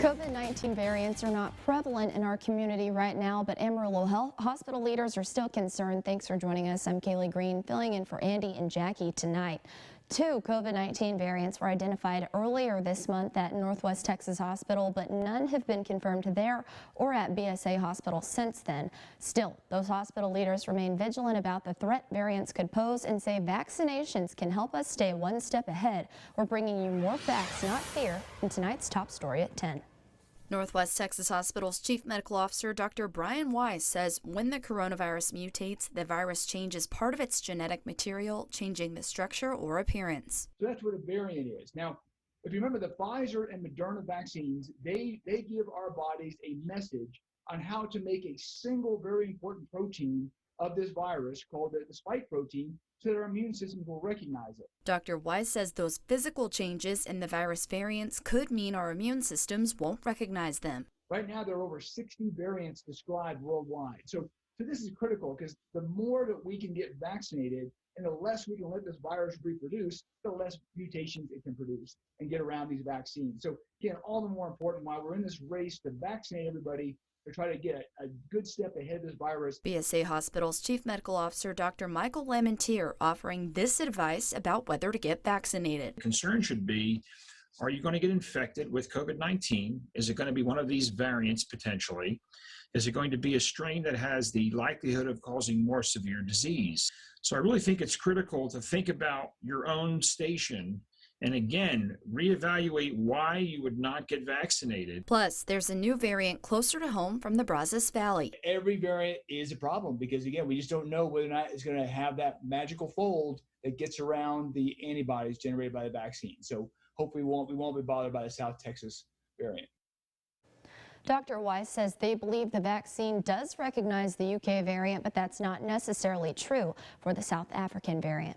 COVID-19 variants are not prevalent in our community right now, but Amarillo hospital leaders are still concerned. Thanks for joining us. I'm Kaylee Green, filling in for Andy and Jackie tonight. 2 COVID-19 variants were identified earlier this month at Northwest Texas Hospital, but none have been confirmed there or at BSA Hospital since then. Still, those hospital leaders remain vigilant about the threat variants could pose and say vaccinations can help us stay one step ahead. We're bringing you more facts, not fear, in tonight's top story at 10. Northwest Texas Hospital's Chief Medical Officer Dr. Brian Wise says when the coronavirus mutates, the virus changes part of its genetic material, changing the structure or appearance. So that's what a variant is. Now, if you remember the Pfizer and Moderna vaccines, they give our bodies a message on how to make a single very important protein of this virus called the spike protein so that our immune system will recognize it. Dr. Wise says those physical changes in the virus variants could mean our immune systems won't recognize them. Right now, there are over 60 variants described worldwide. So this is critical because the more that we can get vaccinated and the less we can let this virus reproduce, the less mutations it can produce and get around these vaccines. So again, all the more important why we're in this race to vaccinate everybody to try to get a good step ahead of this virus. BSA Hospital's Chief Medical Officer Dr. Michael Lamentier offering this advice about whether to get vaccinated. Concern should be, are you going to get infected with COVID-19? Is it going to be one of these variants potentially? Is it going to be a strain that has the likelihood of causing more severe disease? So I really think it's critical to think about your own station and again, reevaluate why you would not get vaccinated. Plus, there's a new variant closer to home from the Brazos Valley. Every variant is a problem because, again, we just don't know whether or not it's going to have that magical fold that gets around the antibodies generated by the vaccine. So hopefully we won't be bothered by the South Texas variant. Dr. Wise says they believe the vaccine does recognize the UK variant, but that's not necessarily true for the South African variant.